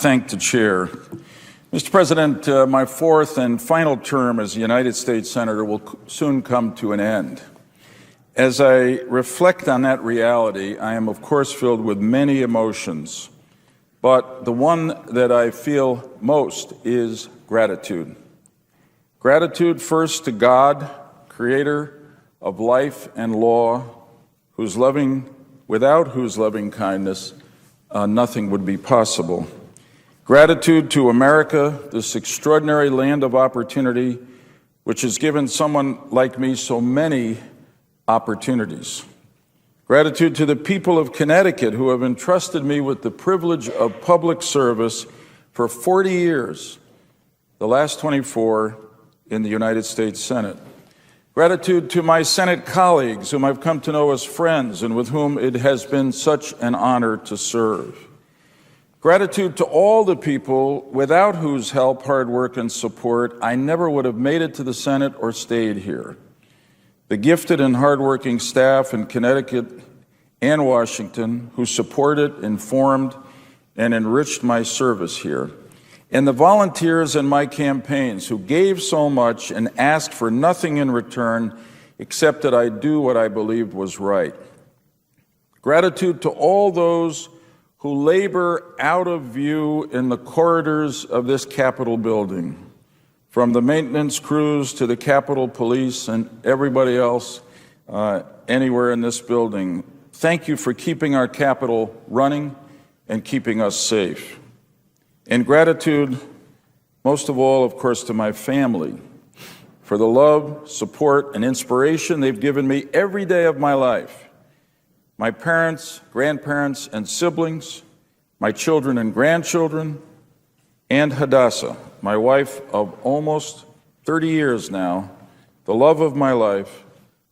thank the chair. Mr. President, my fourth and final term as a United States Senator will soon come to an end. As I reflect on that reality, I am, of course, filled with many emotions, but the one that I feel most is gratitude. Gratitude first to God, creator of life and law, without whose loving kindness nothing would be possible. Gratitude to America, this extraordinary land of opportunity, which has given someone like me so many opportunities. Gratitude to the people of Connecticut who have entrusted me with the privilege of public service for 40 years, the last 24 in the United States Senate. Gratitude to my Senate colleagues whom I've come to know as friends and with whom it has been such an honor to serve. Gratitude to all the people without whose help, hard work, and support I never would have made it to the Senate or stayed here. The gifted and hardworking staff in Connecticut and Washington who supported, informed, and enriched my service here. And the volunteers in my campaigns who gave so much and asked for nothing in return except that I do what I believed was right. Gratitude to all those who labor out of view in the corridors of this Capitol building, from the maintenance crews to the Capitol Police and everybody else anywhere in this building. Thank you for keeping our Capitol running and keeping us safe. And gratitude, most of all, of course, to my family for the love, support, and inspiration they've given me every day of my life. My parents, grandparents, and siblings, my children and grandchildren, and Hadassah, my wife of almost 30 years now, the love of my life,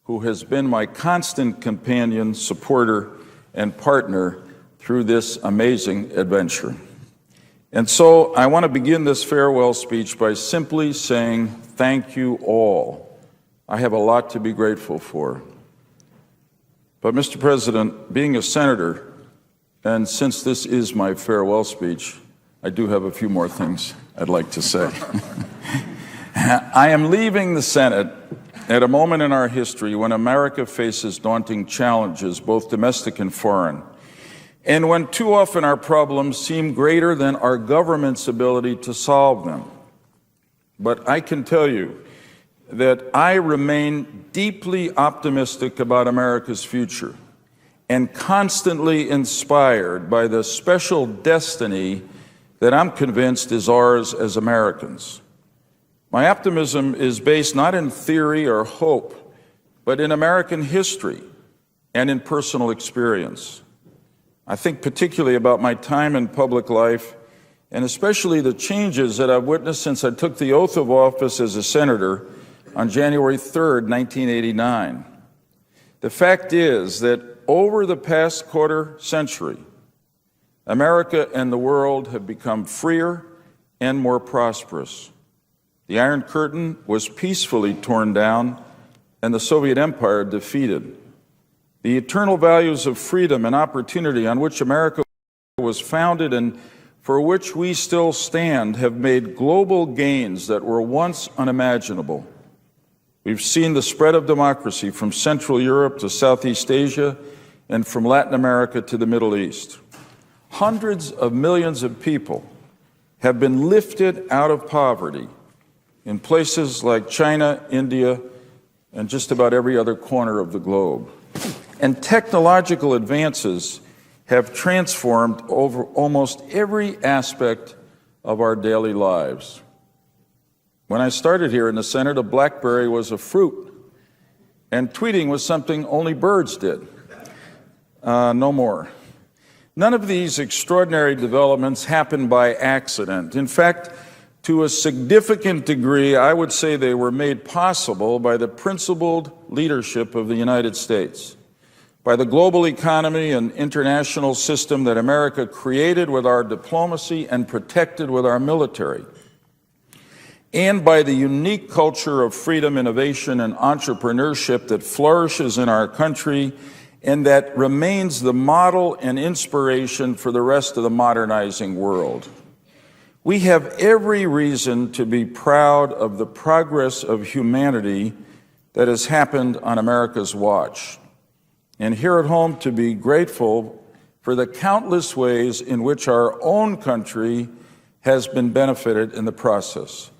who has been my constant companion, supporter, and partner through this amazing adventure. And so I want to begin this farewell speech by simply saying thank you all. I have a lot to be grateful for. But, Mr. President, being a senator, and since this is my farewell speech, I do have a few more things I'd like to say. I am leaving the Senate at a moment in our history when America faces daunting challenges, both domestic and foreign, and when too often our problems seem greater than our government's ability to solve them. But I can tell you that I remain deeply optimistic about America's future and constantly inspired by the special destiny that I'm convinced is ours as Americans. My optimism is based not in theory or hope, but in American history and in personal experience. I think particularly about my time in public life, and especially the changes that I've witnessed since I took the oath of office as a senator on January 3rd, 1989. The fact is that over the past quarter century, America and the world have become freer and more prosperous. The Iron Curtain was peacefully torn down and the Soviet Empire defeated. The eternal values of freedom and opportunity on which America was founded and for which we still stand have made global gains that were once unimaginable. We've seen the spread of democracy from Central Europe to Southeast Asia and from Latin America to the Middle East. Hundreds of millions of people have been lifted out of poverty in places like China, India, and just about every other corner of the globe. And technological advances have transformed over almost every aspect of our daily lives. When I started here in the Senate, a BlackBerry was a fruit, and tweeting was something only birds did. No more. None of these extraordinary developments happened by accident. In fact, to a significant degree, I would say they were made possible by the principled leadership of the United States, by the global economy and international system that America created with our diplomacy and protected with our military, and by the unique culture of freedom, innovation, and entrepreneurship that flourishes in our country and that remains the model and inspiration for the rest of the modernizing world. We have every reason to be proud of the progress of humanity that has happened on America's watch, and here at home to be grateful for the countless ways in which our own country has been benefited in the process.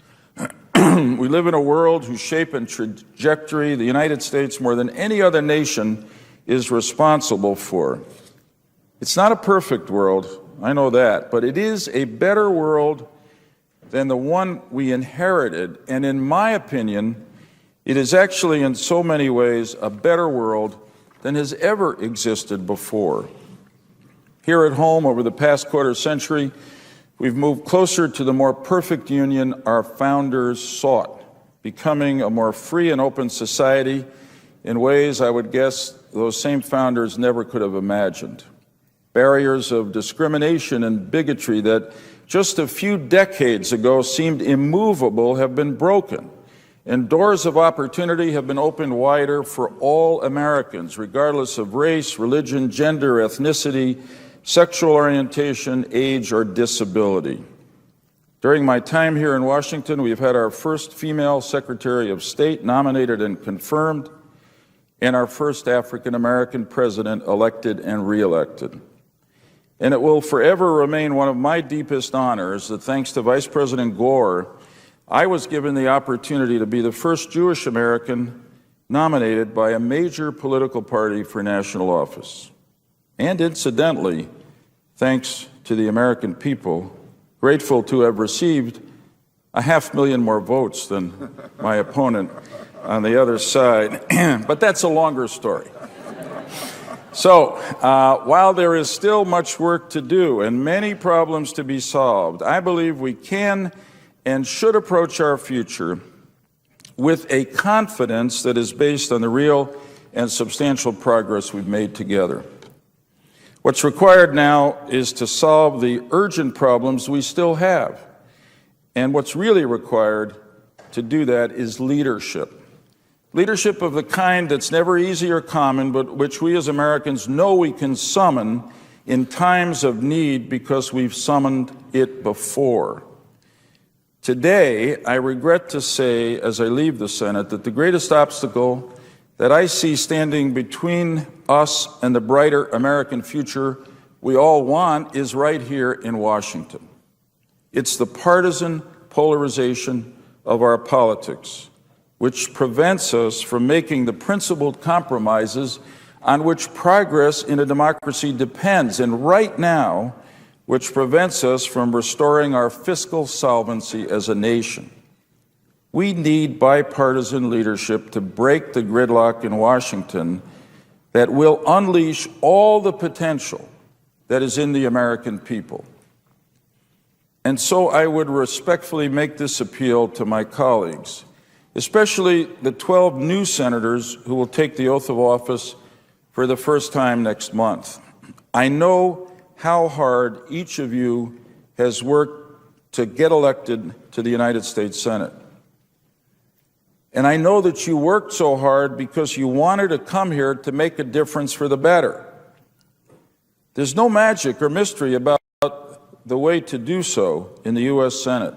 We live in a world whose shape and trajectory the United States, more than any other nation, is responsible for. It's not a perfect world, I know that, but it is a better world than the one we inherited, and in my opinion, it is actually in so many ways a better world than has ever existed before. Here at home, over the past quarter century, we've moved closer to the more perfect union our founders sought, becoming a more free and open society in ways I would guess those same founders never could have imagined. Barriers of discrimination and bigotry that just a few decades ago seemed immovable have been broken, and doors of opportunity have been opened wider for all Americans, regardless of race, religion, gender, ethnicity, sexual orientation, age, or disability. During my time here in Washington, we've had our first female Secretary of State nominated and confirmed, and our first African-American president elected and reelected. And it will forever remain one of my deepest honors that thanks to Vice President Gore, I was given the opportunity to be the first Jewish American nominated by a major political party for national office. And incidentally, thanks to the American people, grateful to have received 500,000 more votes than my opponent on the other side. But that's a longer story. So, while there is still much work to do and many problems to be solved, I believe we can and should approach our future with a confidence that is based on the real and substantial progress we've made together. What's required now is to solve the urgent problems we still have. And what's really required to do that is leadership. Leadership of the kind that's never easy or common, but which we as Americans know we can summon in times of need because we've summoned it before. Today, I regret to say, as I leave the Senate, that the greatest obstacle that I see standing between us and the brighter American future we all want is right here in Washington. It's the partisan polarization of our politics, which prevents us from making the principled compromises on which progress in a democracy depends, and right now, which prevents us from restoring our fiscal solvency as a nation. We need bipartisan leadership to break the gridlock in Washington that will unleash all the potential that is in the American people. And so I would respectfully make this appeal to my colleagues, especially the 12 new senators who will take the oath of office for the first time next month. I know how hard each of you has worked to get elected to the United States Senate. And I know that you worked so hard because you wanted to come here to make a difference for the better. There's no magic or mystery about the way to do so in the U.S. Senate.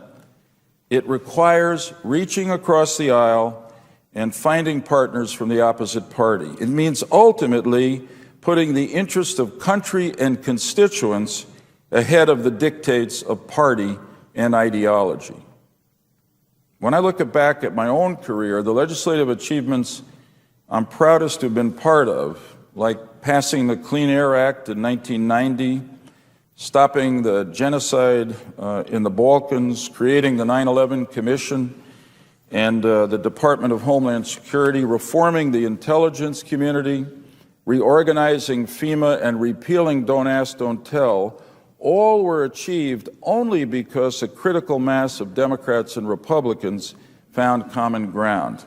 It requires reaching across the aisle and finding partners from the opposite party. It means ultimately putting the interest of country and constituents ahead of the dictates of party and ideology. When I look back at my own career, the legislative achievements I'm proudest to have been part of, like passing the Clean Air Act in 1990, stopping the genocide in the Balkans, creating the 9/11 Commission and the Department of Homeland Security, reforming the intelligence community, reorganizing FEMA, and repealing Don't Ask, Don't Tell, all were achieved only because a critical mass of Democrats and Republicans found common ground.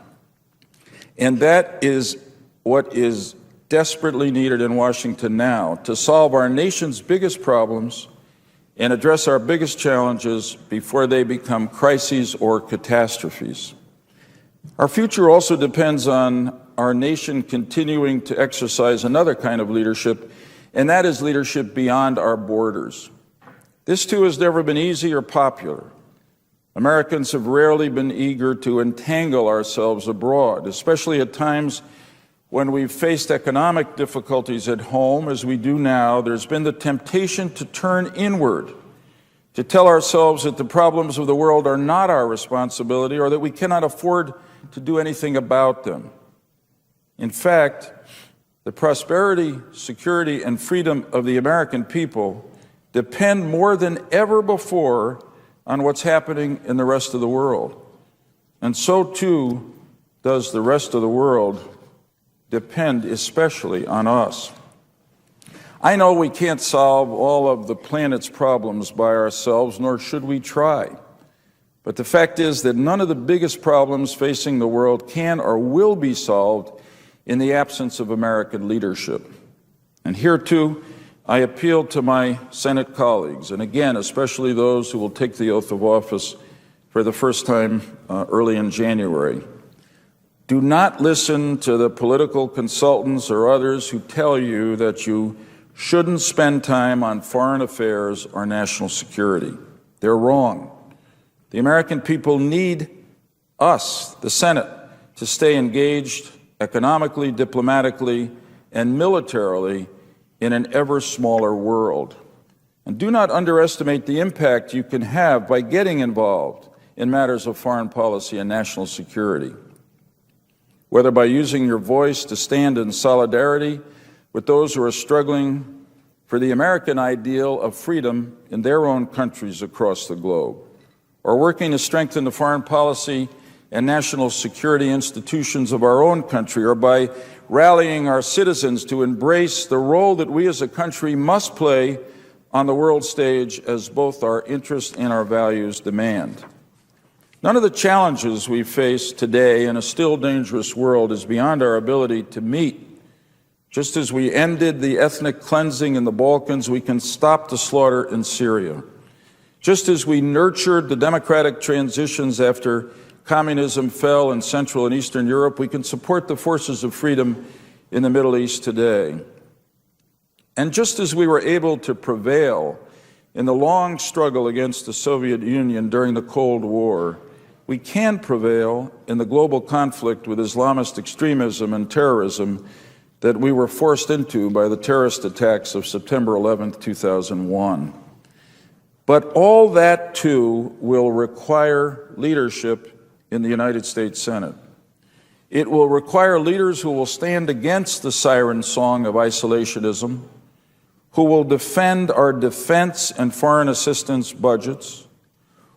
And that is what is desperately needed in Washington now to solve our nation's biggest problems and address our biggest challenges before they become crises or catastrophes. Our future also depends on our nation continuing to exercise another kind of leadership, and that is leadership beyond our borders. This too has never been easy or popular. Americans have rarely been eager to entangle ourselves abroad, especially at times when we've faced economic difficulties at home, as we do now. There's been the temptation to turn inward, to tell ourselves that the problems of the world are not our responsibility or that we cannot afford to do anything about them. In fact, the prosperity, security, and freedom of the American people depend more than ever before on what's happening in the rest of the world. And so too does the rest of the world depend especially on us. I know we can't solve all of the planet's problems by ourselves, nor should we try. But the fact is that none of the biggest problems facing the world can or will be solved in the absence of American leadership. And here, too, I appeal to my Senate colleagues, and again, especially those who will take the oath of office for the first time early in January. Do not listen to the political consultants or others who tell you that you shouldn't spend time on foreign affairs or national security. They're wrong. The American people need us, the Senate, to stay engaged economically, diplomatically, and militarily in an ever smaller world. And do not underestimate the impact you can have by getting involved in matters of foreign policy and national security, whether by using your voice to stand in solidarity with those who are struggling for the American ideal of freedom in their own countries across the globe, or working to strengthen the foreign policy and national security institutions of our own country, or by rallying our citizens to embrace the role that we as a country must play on the world stage as both our interests and our values demand. None of the challenges we face today in a still dangerous world is beyond our ability to meet. Just as we ended the ethnic cleansing in the Balkans, we can stop the slaughter in Syria. Just as we nurtured the democratic transitions after communism fell in Central and Eastern Europe, we can support the forces of freedom in the Middle East today. And just as we were able to prevail in the long struggle against the Soviet Union during the Cold War, we can prevail in the global conflict with Islamist extremism and terrorism that we were forced into by the terrorist attacks of September 11th, 2001. But all that, too, will require leadership in the United States Senate. It will require leaders who will stand against the siren song of isolationism, who will defend our defense and foreign assistance budgets,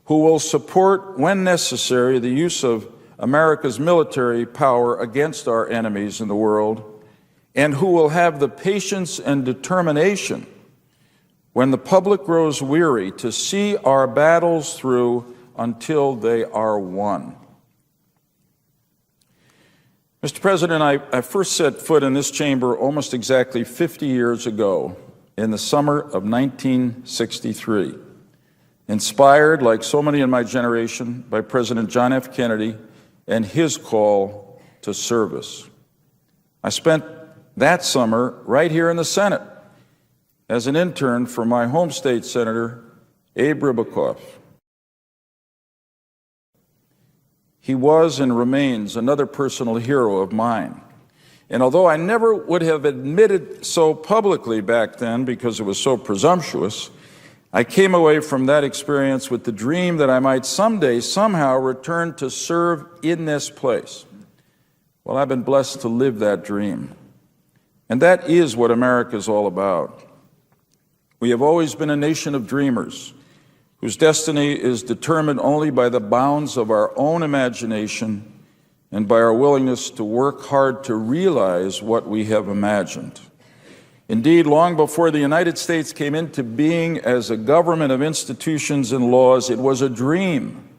who will support, when necessary, the use of America's military power against our enemies in the world, and who will have the patience and determination when the public grows weary to see our battles through until they are won. Mr. President, I first set foot in this chamber almost exactly 50 years ago in the summer of 1963, inspired, like so many in my generation, by President John F. Kennedy and his call to service. I spent that summer right here in the Senate as an intern for my home state senator, Abe Ribicoff. He was and remains another personal hero of mine. And although I never would have admitted so publicly back then because it was so presumptuous, I came away from that experience with the dream that I might someday, somehow return to serve in this place. Well, I've been blessed to live that dream. And that is what America is all about. We have always been a nation of dreamers, whose destiny is determined only by the bounds of our own imagination and by our willingness to work hard to realize what we have imagined. Indeed, long before the United States came into being as a government of institutions and laws, it was a dream,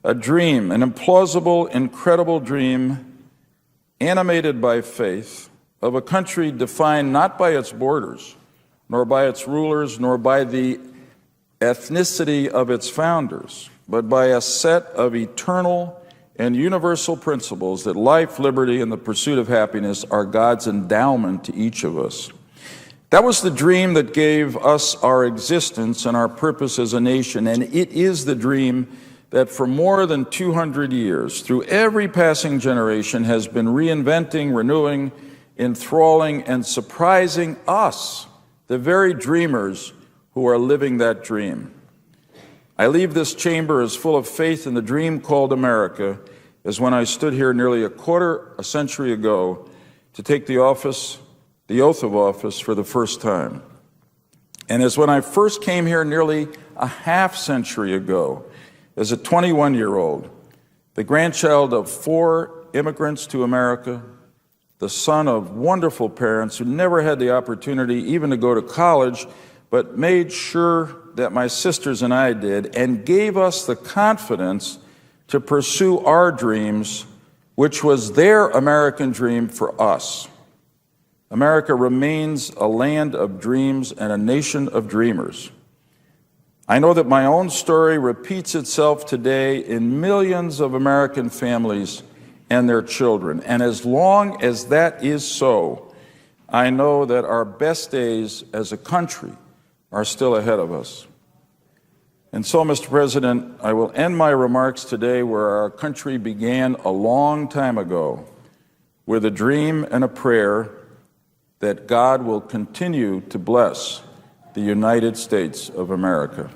an implausible, incredible dream, animated by faith, of a country defined not by its borders, nor by its rulers, nor by the ethnicity of its founders, but by a set of eternal and universal principles that life, liberty, and the pursuit of happiness are God's endowment to each of us. That was the dream that gave us our existence and our purpose as a nation, and it is the dream that for more than 200 years, through every passing generation, has been reinventing, renewing, enthralling, and surprising us, the very dreamers who are living that dream. I leave this chamber as full of faith in the dream called America as when I stood here nearly a quarter a century ago to take the oath of office for the first time. And as when I first came here nearly a half century ago as a 21-year-old, the grandchild of 4 immigrants to America, the son of wonderful parents who never had the opportunity even to go to college, but made sure that my sisters and I did, and gave us the confidence to pursue our dreams, which was their American dream for us. America remains a land of dreams and a nation of dreamers. I know that my own story repeats itself today in millions of American families and their children. And as long as that is so, I know that our best days as a country are still ahead of us. And so, Mr. President, I will end my remarks today where our country began a long time ago, with a dream and a prayer that God will continue to bless the United States of America.